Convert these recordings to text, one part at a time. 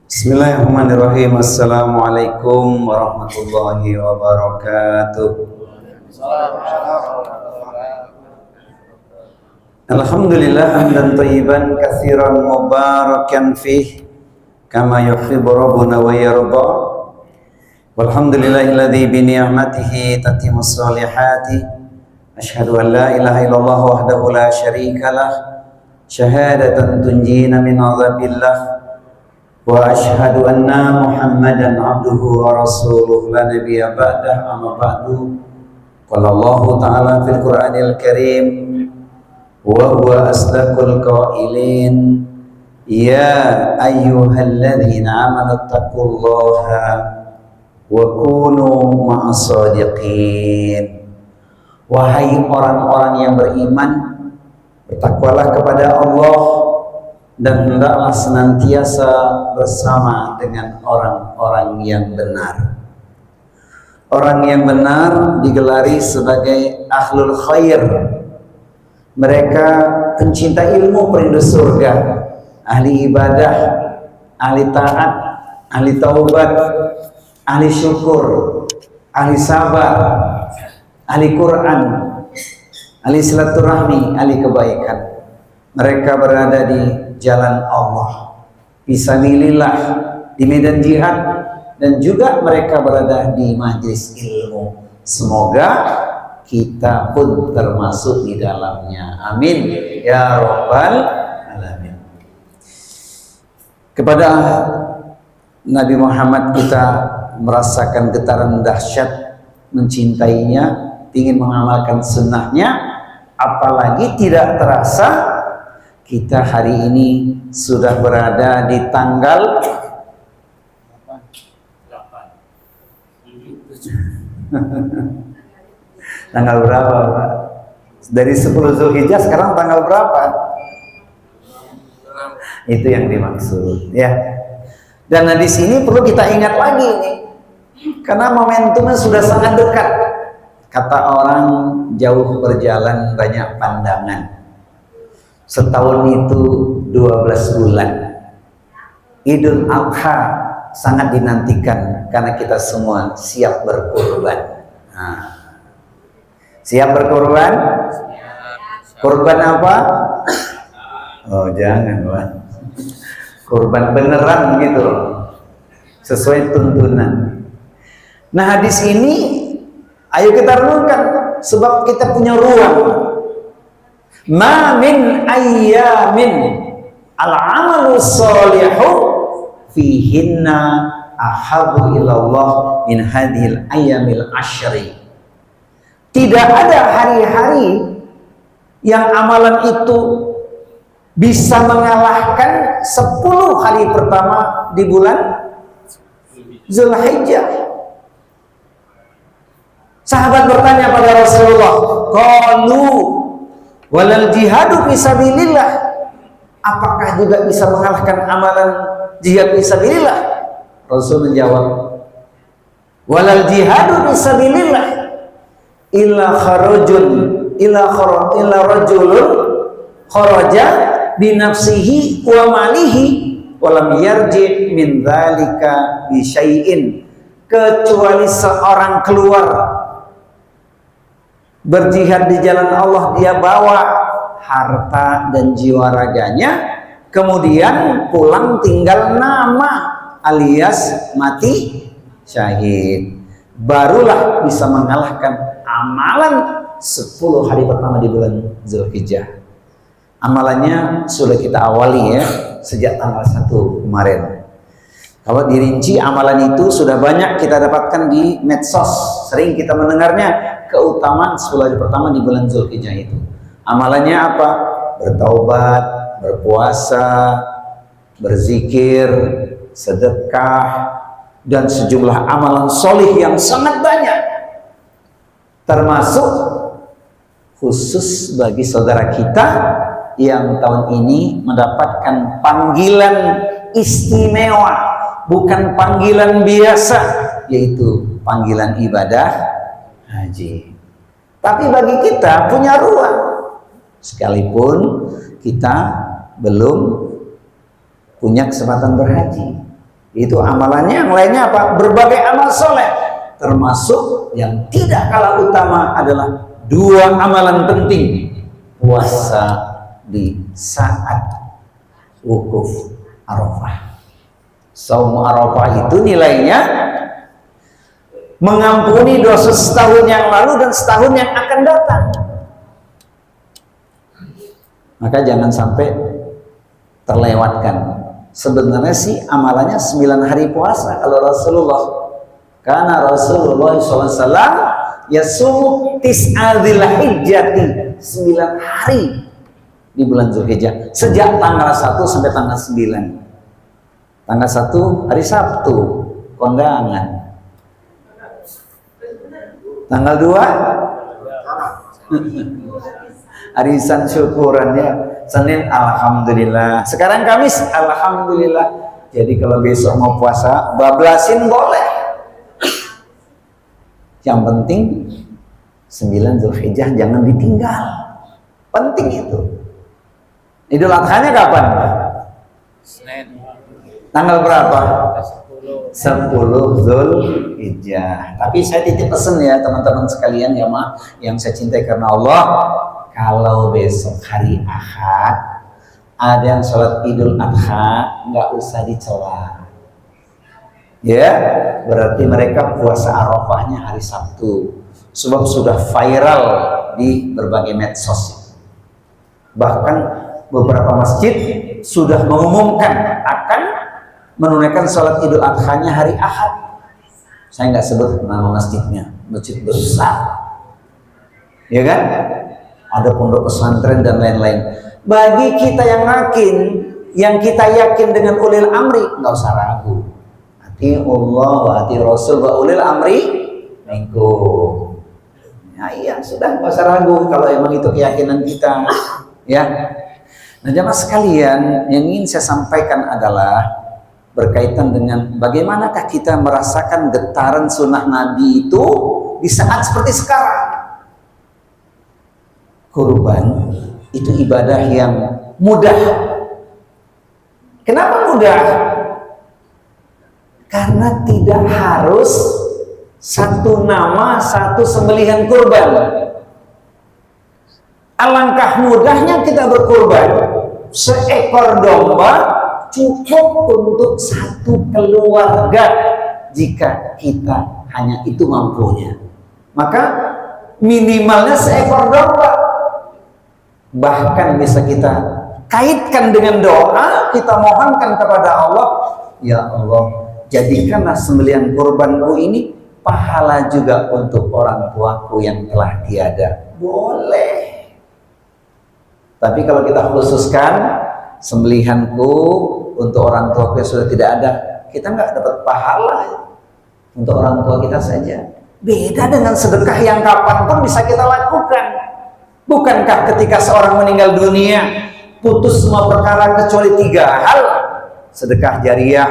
Bismillahirrahmanirrahim. Assalamualaikum warahmatullahi wabarakatuh. Alhamdulillah hamdan thayyiban katsiran mubarakan fih kama yuhibbu rabbuna wa yarda. Walhamdulillahilladzi bi ni'matihi tatimmus shalihati. Asyhadu an la ilaha illallah wahdahu la syarikalah syahadatan tunjina min adzabillah. Wa asyhadu anna Muhammadan abduhu wa rasuluh la nabiyya ba'dah amma ba'du. Qala Allah ta'ala fil Qur'anil Karim wa huwa asdaqul qailin ya ayyuhalladzina amanu taqullaha wa kunu ma'as shadiqin. Wahai orang-orang yang beriman, bertakwalah kepada Allah dan hendaklah senantiasa bersama dengan orang-orang yang benar. Orang yang benar digelari sebagai ahlul khair. Mereka pencinta ilmu, perindu surga, ahli ibadah, ahli taat, ahli taubat, ahli syukur, ahli sabar, ahli Quran, ahli silaturahmi, ahli kebaikan. Mereka berada di jalan Allah, fisabilillah, di medan jihad, dan juga mereka berada di majlis ilmu. Semoga kita pun termasuk di dalamnya. Amin ya rabbal alamin. Kepada Nabi Muhammad kita merasakan getaran dahsyat mencintainya, ingin mengamalkan sunnahnya, apalagi tidak terasa kita hari ini sudah berada di tanggal 8. Tanggal berapa, Pak? Dari 10 Zulhijjah sekarang tanggal berapa? Itu yang dimaksud, ya. Dan di sini perlu kita ingat lagi nih, karena momentumnya sudah sangat dekat. Kata orang, jauh berjalan banyak pandangan. Setahun itu 12 bulan. Idul Adha sangat dinantikan karena kita semua siap berkurban. Siap berkurban? Kurban apa? Oh jangan, Pak. Kurban beneran gitu, sesuai tuntunan. Nah hadis ini, ayo kita renungkan, sebab kita punya ruang. Ma min ayyamin al-amalu sholihu fihinna ahabu ilallah min hadhil ayyamil ashri. Tidak ada hari-hari yang amalan itu bisa mengalahkan 10 hari pertama di bulan Zulhijjah. Sahabat bertanya pada Rasulullah, qalu walal jihadu fisabilillah, apakah juga bisa mengalahkan amalan jihad fisabilillah? Rasul menjawab, walal jihadu fisabilillah illa rajulun kharaja bi nafsihi wa malihi wa lam yarji min dzalika bi syai'in, kecuali seorang keluar berjihad di jalan Allah, dia bawa harta dan jiwa raganya, kemudian pulang tinggal nama alias mati syahid, barulah bisa mengalahkan amalan 10 hari pertama di bulan Zulhijjah. Amalannya sudah kita awali ya sejak tanggal 1 kemarin. Kalau dirinci amalan itu sudah banyak kita dapatkan di medsos, sering kita mendengarnya, keutamaan 10 hari pertama di bulan Zulhijjah itu. Amalannya apa? Bertaubat, berpuasa, berzikir, sedekah, dan sejumlah amalan solih yang sangat banyak. Termasuk khusus bagi saudara kita yang tahun ini mendapatkan panggilan istimewa, bukan panggilan biasa, yaitu panggilan ibadah haji. Tapi bagi kita punya ruang, sekalipun kita belum punya kesempatan berhaji. Itu amalannya. Yang lainnya apa? Berbagai amal soleh, termasuk yang tidak kalah utama adalah dua amalan penting. Puasa di saat wukuf Arafah. Saum Arafah itu nilainya mengampuni dosa setahun yang lalu dan setahun yang akan datang. Maka jangan sampai terlewatkan. Sebenarnya sih amalannya 9 hari puasa. Kalau Rasulullah, karena Rasulullah SAW yasumu tis'adzil hijjati, 9 hari di bulan Zulhijjah, sejak tanggal 1 sampai tanggal 9. Tanggal 1 hari Sabtu kondangan, tanggal 2 arisan syukuran ya, Senin alhamdulillah, sekarang Kamis alhamdulillah. Jadi kalau besok mau puasa bablasin boleh, yang penting 9 Zulhijjah jangan ditinggal, penting itu. Idul Adha-nya kapan? Senin. Tanggal berapa? 10 Zulhijjah. Tapi saya titip pesan ya teman-teman sekalian ya, yang saya cintai karena Allah, kalau besok hari Ahad ada yang sholat Idul Adha, nggak usah dicela. Ya, berarti mereka puasa Arafahnya hari Sabtu. Sebab sudah viral di berbagai medsos. Bahkan beberapa masjid sudah mengumumkan akan menunaikan sholat Idul Adha-nya hari Ahad. Saya nggak sebut nama masjidnya, masjid besar, ya kan? Ada pondok pesantren dan lain-lain. Bagi kita yang kita yakin dengan ulil amri, nggak usah ragu. Ati Allah wa ati Rasul wa ulil amri minkum. Ya iya, sudah nggak usah ragu kalau emang itu keyakinan kita, ya. Nah, jamaah sekalian, yang ingin saya sampaikan adalah berkaitan dengan bagaimanakah kita merasakan getaran sunnah Nabi itu di saat seperti sekarang. Kurban itu ibadah yang mudah. Kenapa mudah? Karena tidak harus satu nama, satu sembelihan kurban. Alangkah mudahnya kita berkurban, seekor domba cukup untuk satu keluarga jika kita hanya itu mampunya. Maka minimalnya seekor domba. Bahkan bisa kita kaitkan dengan doa, kita mohonkan kepada Allah, ya Allah, jadikanlah sembelihan kurbanku ini pahala juga untuk orang tuaku yang telah tiada. Boleh. Tapi kalau kita khususkan sembelihanku untuk orang tuaku yang sudah tidak ada, kita nggak dapat pahala untuk orang tua kita saja. Beda dengan sedekah yang kapanpun bisa kita lakukan. Bukankah ketika seorang meninggal dunia putus semua perkara kecuali 3 hal? Sedekah jariah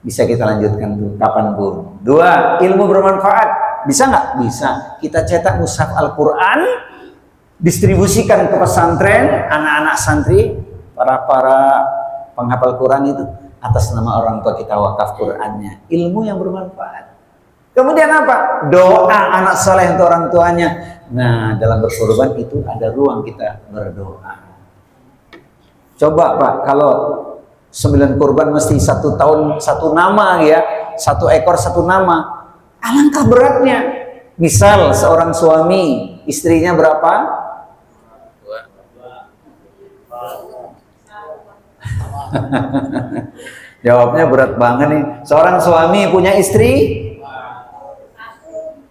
bisa kita lanjutkan kapanpun. 2, ilmu bermanfaat. Bisa nggak? Bisa. Kita cetak mushaf Al-Quran, distribusikan ke pesantren, anak-anak santri, para penghafal Quran itu, atas nama orang tua kita wakaf Qurannya. Ilmu yang bermanfaat. Kemudian apa? Doa anak soleh untuk orang tuanya. Nah, dalam berkorban itu ada ruang kita berdoa. Coba Pak, kalau 9 kurban mesti 1 tahun 1 nama ya, 1 ekor 1 nama. Alangkah beratnya. Misal seorang suami, istrinya berapa? 2. Jawabnya berat banget nih. Seorang suami punya istri?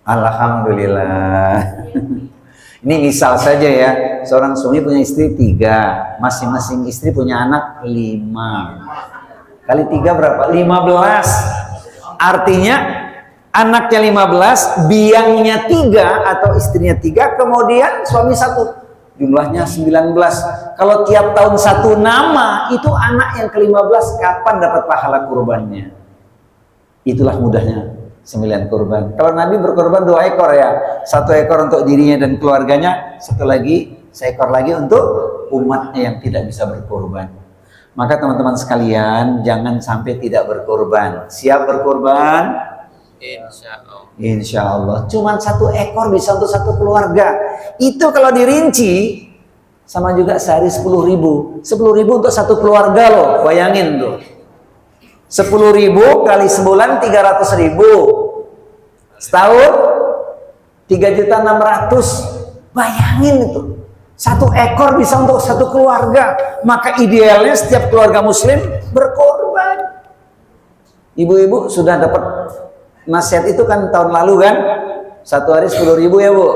Alhamdulillah. Ini misal saja ya, seorang suami punya istri 3, masing-masing istri punya anak 5. Kali 3 berapa? 15. Artinya anaknya 15, biangnya 3 atau istrinya 3, kemudian suami 1. Jumlahnya 19. Kalau tiap tahun 1 nama, itu anak yang ke-15 kapan dapat pahala kurbannya? Itulah mudahnya 9 kurban. Kalau Nabi berkorban 2 ekor ya, 1 ekor untuk dirinya dan keluarganya, 1 lagi, seekor lagi untuk umatnya yang tidak bisa berkorban. Maka teman-teman sekalian, jangan sampai tidak berkorban. Siap berkorban? Insya Allah. Insya Allah. Cuman 1 ekor bisa untuk 1 keluarga. Itu kalau dirinci, sama juga sehari 10.000. 10.000 untuk 1 keluarga loh. Bayangin tuh. 10.000 kali sebulan 300.000. Setahun 3.600.000. Bayangin itu. 1 ekor bisa untuk 1 keluarga. Maka idealnya setiap keluarga muslim berkorban. Ibu-ibu sudah dapat nasihat itu kan tahun lalu kan? 1 hari 10.000 ya Bu.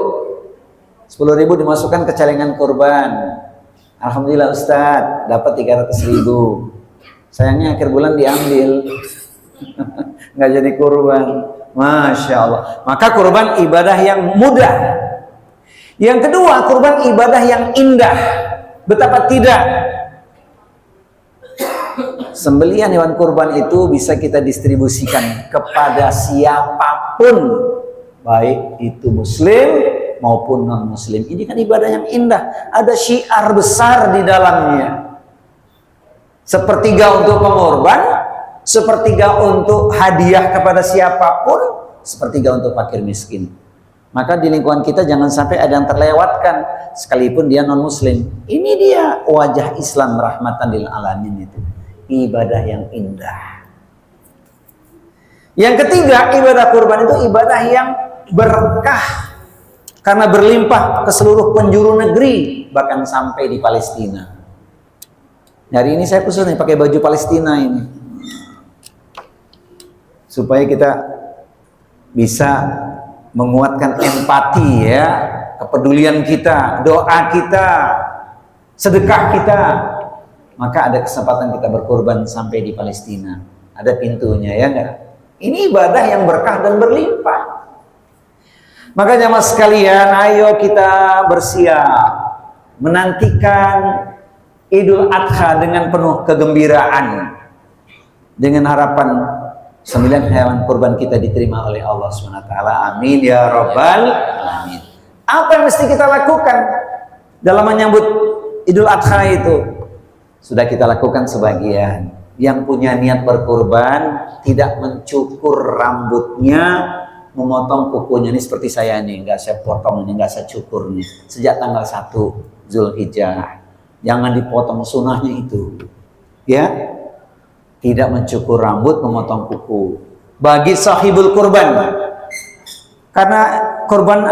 10.000 dimasukkan ke celengan kurban. Alhamdulillah Ustadz dapat 300.000. Sayangnya akhir bulan diambil. Nggak jadi kurban. Masya Allah. Maka kurban ibadah yang mudah. Yang kedua, kurban ibadah yang indah. Betapa tidak. Sembelihan hewan kurban itu bisa kita distribusikan kepada siapapun, baik itu muslim maupun non muslim. Ini kan ibadah yang indah. Ada syiar besar di dalamnya. Sepertiga untuk pengorban, sepertiga untuk hadiah kepada siapapun, sepertiga untuk fakir miskin. Maka di lingkungan kita jangan sampai ada yang terlewatkan sekalipun dia non muslim. Ini dia wajah Islam rahmatan lil alamin itu. Ibadah yang indah. Yang ketiga, ibadah kurban itu ibadah yang berkah karena berlimpah ke seluruh penjuru negeri, bahkan sampai di Palestina. Hari ini saya khusus nih pakai baju Palestina ini. Supaya kita bisa menguatkan empati ya, kepedulian kita, doa kita, sedekah kita. Maka ada kesempatan kita berkorban sampai di Palestina. Ada pintunya ya enggak? Ini ibadah yang berkah dan berlimpah. Maka jamaah sekalian, ayo kita bersiap menantikan Idul Adha dengan penuh kegembiraan, dengan harapan 9 hewan kurban kita diterima oleh Allah SWT. Amin ya Rabbal Alamin. Apa yang mesti kita lakukan dalam menyambut Idul Adha itu? Sudah kita lakukan sebagian. Yang punya niat berkurban tidak mencukur rambutnya, memotong kukunya. Ini seperti saya nih, nggak saya potong ini, nggak saya cukur nih. Sejak tanggal 1 Zulhijjah. Jangan dipotong sunnahnya itu. Ya. Tidak mencukur rambut, memotong kuku. Bagi sahibul kurban. Karena kurban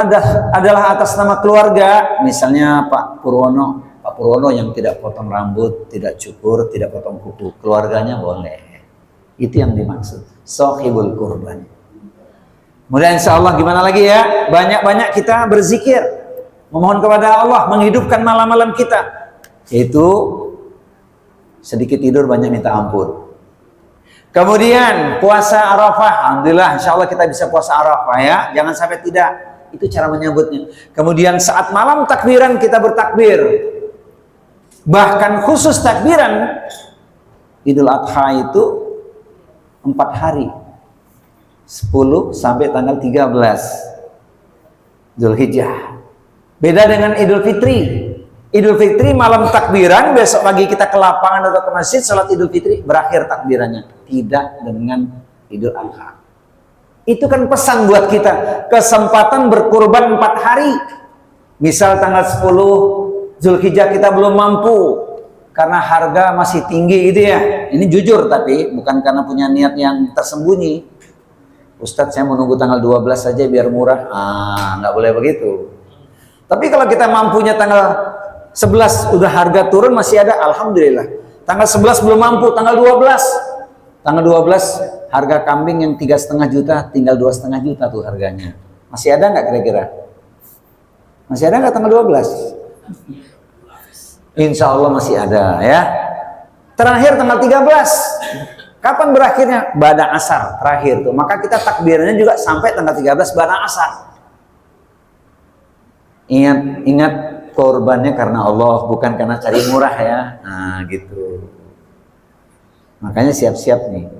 adalah atas nama keluarga. Misalnya Pak Purwono yang tidak potong rambut, tidak cukur, tidak potong kuku. Keluarganya boleh. Itu yang dimaksud. Sahibul kurban. Kemudian insya Allah gimana lagi ya? Banyak-banyak kita berzikir. Memohon kepada Allah, menghidupkan malam-malam kita. Yaitu sedikit tidur, banyak minta ampun. Kemudian puasa Arafah, alhamdulillah insya Allah kita bisa puasa Arafah ya, jangan sampai tidak. Itu cara menyambutnya. Kemudian saat malam takbiran kita bertakbir. Bahkan khusus takbiran Idul Adha itu 4 hari, 10 sampai tanggal 13 Zulhijjah. Beda dengan Idul Fitri. Idul Fitri malam takbiran, besok pagi kita ke lapangan atau ke masjid salat Idul Fitri, berakhir takbirannya. Tidak dengan Idul Adha. Itu kan pesan buat kita, kesempatan berkurban 4 hari. Misal tanggal 10 Zulhijjah kita belum mampu karena harga masih tinggi gitu ya. Ini jujur tapi bukan karena punya niat yang tersembunyi. Ustadz saya menunggu tanggal 12 saja biar murah. Nggak boleh begitu. Tapi kalau kita mampunya tanggal 11 udah harga turun masih ada, alhamdulillah. Tanggal 11 belum mampu, tanggal 12. Tanggal 12 harga kambing yang 3,5 juta tinggal 2,5 juta tuh harganya. Masih ada nggak kira-kira? Masih ada nggak tanggal 12? Insya Allah masih ada ya. Terakhir tanggal 13. Kapan berakhirnya? Ba'da asar terakhir tuh. Maka kita takbirnya juga sampai tanggal 13 ba'da asar. Ingat korbannya karena Allah, bukan karena cari murah ya. Nah gitu. Makanya siap-siap nih.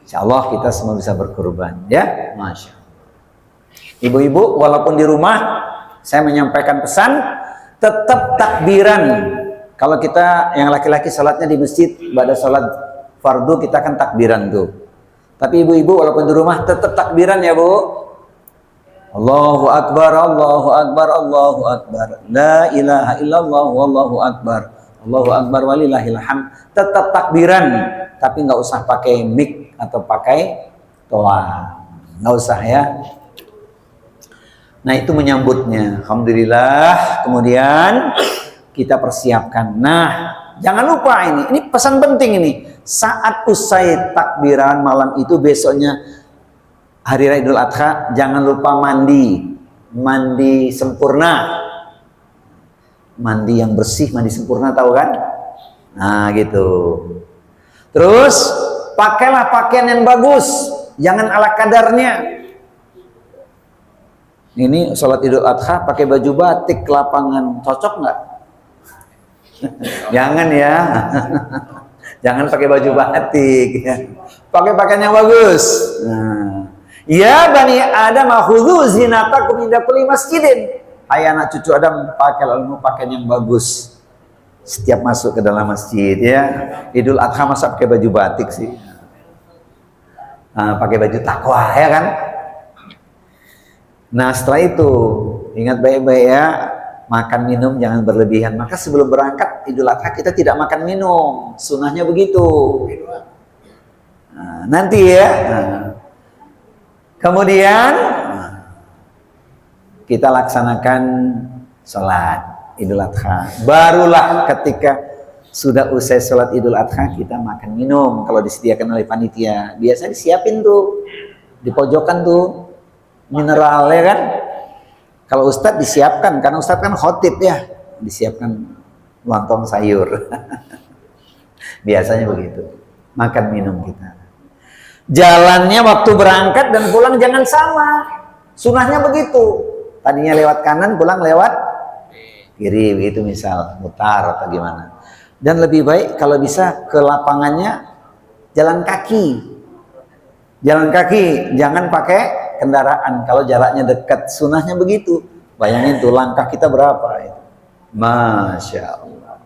Insya Allah kita semua bisa berkorban ya. Masya Allah. Ibu-ibu walaupun di rumah saya menyampaikan pesan tetap takbiran Kalau kita yang laki-laki sholatnya di masjid, pada sholat fardu kita kan takbiran tuh. Tapi ibu-ibu walaupun di rumah tetap takbiran ya Bu. Allahu Akbar, Allahu Akbar, Allahu Akbar. La ilaha illallah, wallahu Akbar. Allahu Akbar walillahil hamd. Tetap takbiran, tapi nggak usah pakai mic atau pakai toa. Nggak usah ya. Nah itu menyambutnya. Alhamdulillah. Kemudian kita persiapkan. Nah, jangan lupa ini pesan penting ini. Saat usai takbiran malam itu besoknya hari Raya Idul Adha, jangan lupa mandi sempurna, mandi yang bersih, mandi sempurna, tahu kan? Nah gitu. Terus pakailah pakaian yang bagus, jangan ala kadarnya. Ini sholat Idul Adha pakai baju batik ke lapangan, cocok nggak? Jangan ya. Jangan pakai baju batik ya. Pakai pakaian yang bagus. Nah, ya bani Adam khudzu zinatakum inda kulli masjidin. Hai anak cucu Adam, pakailah pakaian yang bagus setiap masuk ke dalam masjid ya. Idul Adha masa pakai baju batik sih? Nah, pakai baju takwa ya kan? Nah, setelah itu ingat baik-baik ya. Makan minum jangan berlebihan. Maka sebelum berangkat Idul Adha kita tidak makan minum. Sunnahnya begitu. Nah, nanti ya. Nah. Kemudian kita laksanakan sholat Idul Adha. Barulah ketika sudah usai sholat Idul Adha kita makan minum. Kalau disediakan oleh panitia, biasanya disiapin tuh di pojokan tuh mineral ya kan. Kalau ustadz disiapkan, karena ustadz kan khotib ya, disiapkan lontong sayur. Biasanya begitu. Makan minum kita. Jalannya waktu berangkat dan pulang jangan sama. Sunnahnya begitu. Tadinya lewat kanan, pulang lewat kiri, begitu misal, mutar atau gimana. Dan lebih baik kalau bisa ke lapangannya jalan kaki. Jalan kaki, jangan pakai kendaraan kalau jaraknya dekat. Sunnahnya begitu. Bayangin tuh langkah kita berapa itu. Masya Allah.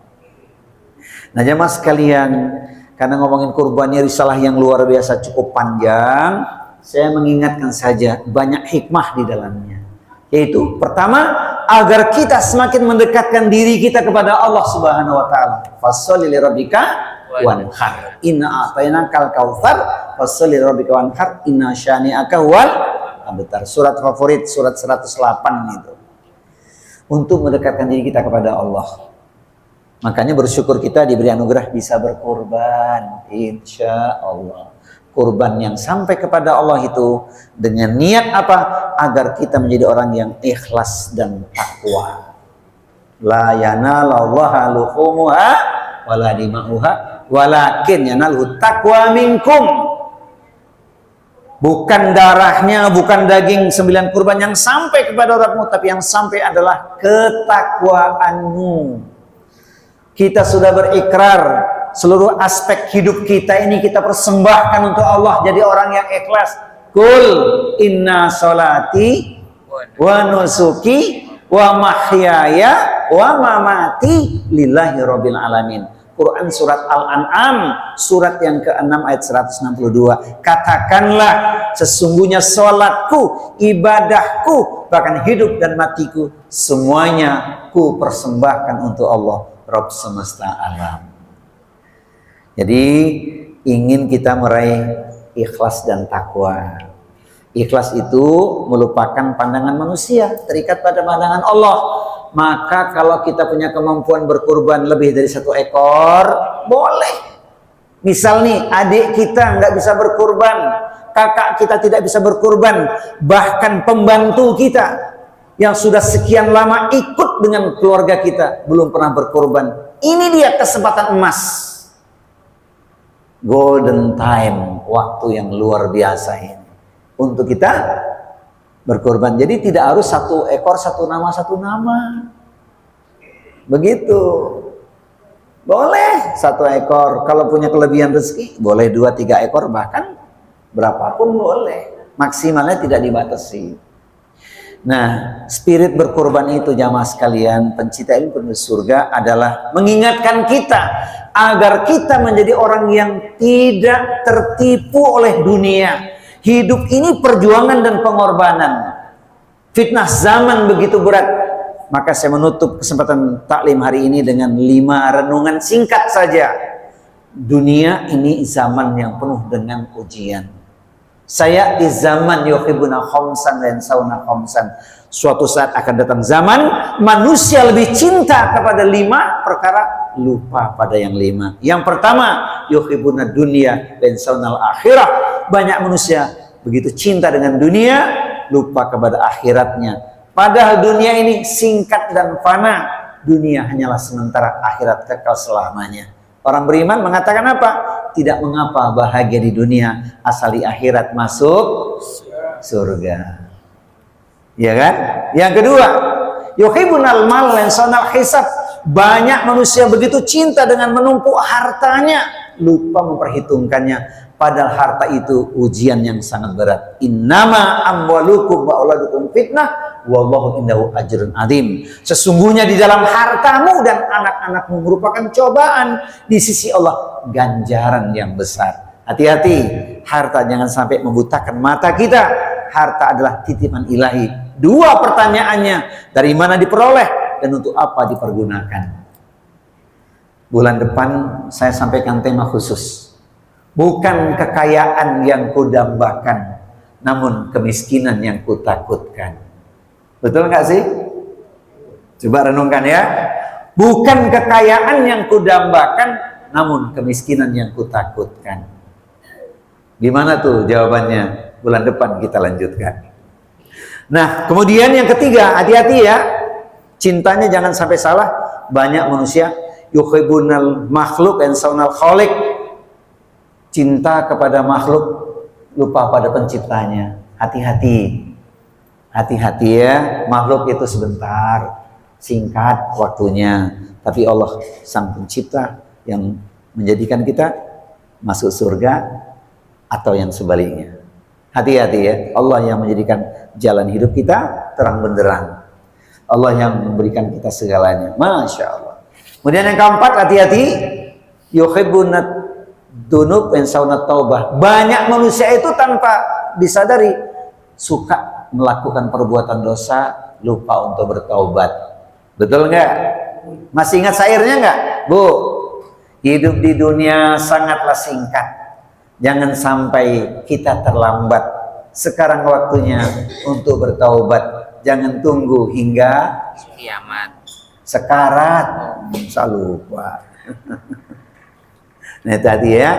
Nah jemaah sekalian, karena ngomongin kurbannya risalah yang luar biasa cukup panjang, saya mengingatkan saja banyak hikmah di dalamnya. Yaitu pertama, agar kita semakin mendekatkan diri kita kepada Allah Subhanahu wa taala. Fasholli lirabbika wanhar. Inna a'tainakal kautsar fasholli lirabbika wanhar inna syani'aka wal abtar. Surat favorit, surat 108 itu. Untuk mendekatkan diri kita kepada Allah. Makanya bersyukur kita diberi anugerah bisa berkorban, insya Allah. Kurban yang sampai kepada Allah itu dengan niat apa? Agar kita menjadi orang yang ikhlas dan takwa. La yanalallahu luhumuha wala dima'uha walakin yanalhu taqwa minkum. Bukan darahnya, bukan daging 9 kurban yang sampai kepada uratmu, tapi yang sampai adalah ketakwaanmu. Kita sudah berikrar seluruh aspek hidup kita ini kita persembahkan untuk Allah, jadi orang yang ikhlas. Kul inna sholati wa nusuki wa mahyaya wa mamati lillahi rabbil alamin. Quran surat Al-An'am surat yang ke-6 ayat 162. Katakanlah sesungguhnya sholatku, ibadahku, bahkan hidup dan matiku semuanya ku persembahkan untuk Allah Rabb semesta alam. Jadi ingin kita meraih ikhlas dan takwa. Ikhlas itu melupakan pandangan manusia, terikat pada pandangan Allah. Maka kalau kita punya kemampuan berkurban lebih dari 1 ekor, boleh. Misal nih, adik kita nggak bisa berkurban, kakak kita tidak bisa berkurban, bahkan pembantu kita yang sudah sekian lama ikut dengan keluarga kita belum pernah berkurban. Ini dia kesempatan emas, golden time, waktu yang luar biasa ini untuk kita berkorban. Jadi tidak harus 1 ekor 1 nama. Begitu. Boleh 1 ekor. Kalau punya kelebihan rezeki boleh 2-3 ekor, bahkan berapapun boleh. Maksimalnya tidak dibatasi. Nah, spirit berkorban itu jamaah sekalian, pencinta ilmu penduduk surga adalah mengingatkan kita agar kita menjadi orang yang tidak tertipu oleh dunia. Hidup ini perjuangan dan pengorbanan. Fitnah zaman begitu berat. Maka saya menutup kesempatan taklim hari ini dengan 5 renungan singkat saja. Dunia ini zaman yang penuh dengan ujian. Saya di zaman yuhibbuna khamsan wa yansawna khamsan. Suatu saat akan datang zaman manusia lebih cinta kepada 5 perkara, lupa pada yang 5. Yang pertama, yuhibbuna dunya wa yansawna akhirah. Banyak manusia begitu cinta dengan dunia, lupa kepada akhiratnya. Padahal dunia ini singkat dan fana. Dunia hanyalah sementara, akhirat kekal selamanya. Orang beriman mengatakan apa? Tidak mengapa bahagia di dunia, asal di akhirat masuk surga. Ya kan? Yang kedua, yuhibbunal mal wa yansawna hisab. Banyak manusia begitu cinta dengan menumpuk hartanya, lupa memperhitungkannya. Padahal harta itu ujian yang sangat berat. Innama amwalukum wa auladukum fitnah wallahu indahu ajrun adzim. Sesungguhnya di dalam hartamu dan anak-anakmu merupakan cobaan di sisi Allah, ganjaran yang besar. Hati-hati, harta jangan sampai membutakan mata kita. Harta adalah titipan ilahi. 2 pertanyaannya, dari mana diperoleh dan untuk apa dipergunakan? Bulan depan saya sampaikan tema khusus. Bukan kekayaan yang kudambakan, namun kemiskinan yang kutakutkan. Betul nggak sih? Coba renungkan ya. Bukan kekayaan yang kudambakan, namun kemiskinan yang kutakutkan. Gimana tuh jawabannya? Bulan depan kita lanjutkan. Nah, kemudian yang ketiga, hati-hati ya. Cintanya jangan sampai salah. Banyak manusia yuhibbunal makhluk dan yansawna khaliq. Cinta kepada makhluk, lupa pada penciptanya. Hati-hati. Hati-hati ya, makhluk itu sebentar, singkat waktunya. Tapi Allah sang pencipta yang menjadikan kita masuk surga atau yang sebaliknya. Hati-hati ya, Allah yang menjadikan jalan hidup kita terang benderang. Allah yang memberikan kita segalanya. Masya Allah. Kemudian yang keempat, hati-hati. Yuhibbunat dunub yansawna taubah. Banyak manusia itu tanpa disadari suka melakukan perbuatan dosa, lupa untuk bertaubat. Betul nggak? Masih ingat syairnya nggak, Bu? Hidup di dunia sangatlah singkat. Jangan sampai kita terlambat. Sekarang waktunya untuk bertaubat. Jangan tunggu hingga kiamat. Sekarat. Saya lupa. Nah tadi ya.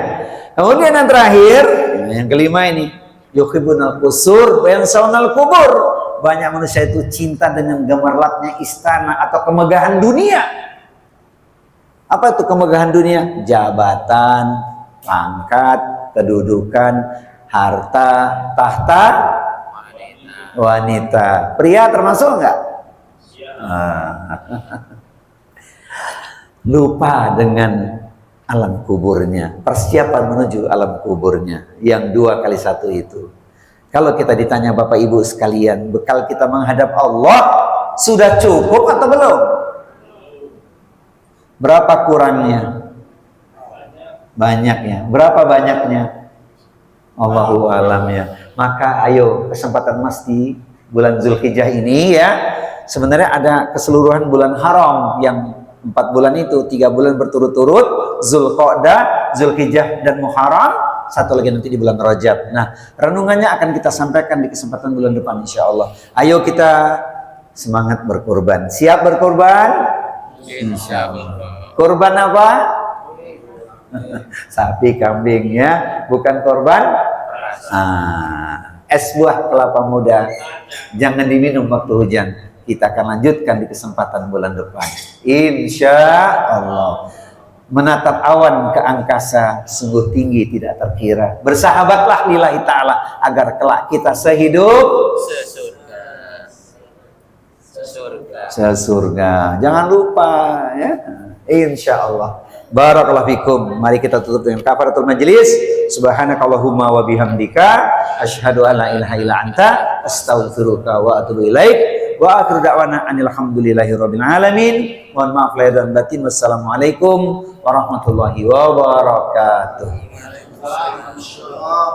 Kemudian yang terakhir, yang kelima ini, yuhibbunal qusur wa yansawnal kubur. Banyak manusia itu cinta dengan gemerlapnya istana atau kemegahan dunia. Apa itu kemegahan dunia? Jabatan, pangkat, kedudukan, harta, tahta, wanita. Pria termasuk enggak? Lupa dengan alam kuburnya, persiapan menuju alam kuburnya yang 2 kali 1 itu. Kalau kita ditanya Bapak Ibu sekalian, bekal kita menghadap Allah sudah cukup atau belum? Berapa kurangnya? Banyaknya. Berapa banyaknya? Allahu alam ya. Maka ayo, kesempatan Mas di bulan Zulhijjah ini ya. Sebenarnya ada keseluruhan bulan haram yang 4 bulan itu, 3 bulan berturut-turut, Zulqa'dah, Zulhijjah dan Muharram, 1 lagi nanti di bulan Rajab. Nah, renungannya akan kita sampaikan di kesempatan bulan depan insya Allah. Ayo kita semangat berkorban. Siap berkorban? Insya Allah. Korban apa? Sapi, kambing ya, bukan korban. Es buah kelapa muda jangan diminum waktu hujan. Kita akan lanjutkan di kesempatan bulan depan. Insya Allah. Menatap awan ke angkasa sungguh tinggi tidak terkira. Bersahabatlah lillahi ta'ala agar kelak kita sehidup Sesurga. Sesurga. sesurga. Jangan lupa ya. Insya Allah. Barakallahu fikum. Mari kita tutup dengan kafaratul majlis. Subhanakallahumma wa bihamdika asyhadu an la ilaha illa anta astaghfiruka wa atubu ilaik. Wa akhiru da'wana anil hamdulillahi rabbil alamin. Mohon maaf lahir dan batin. Wassalamualaikum warahmatullahi wabarakatuh. Waalaikumsalam.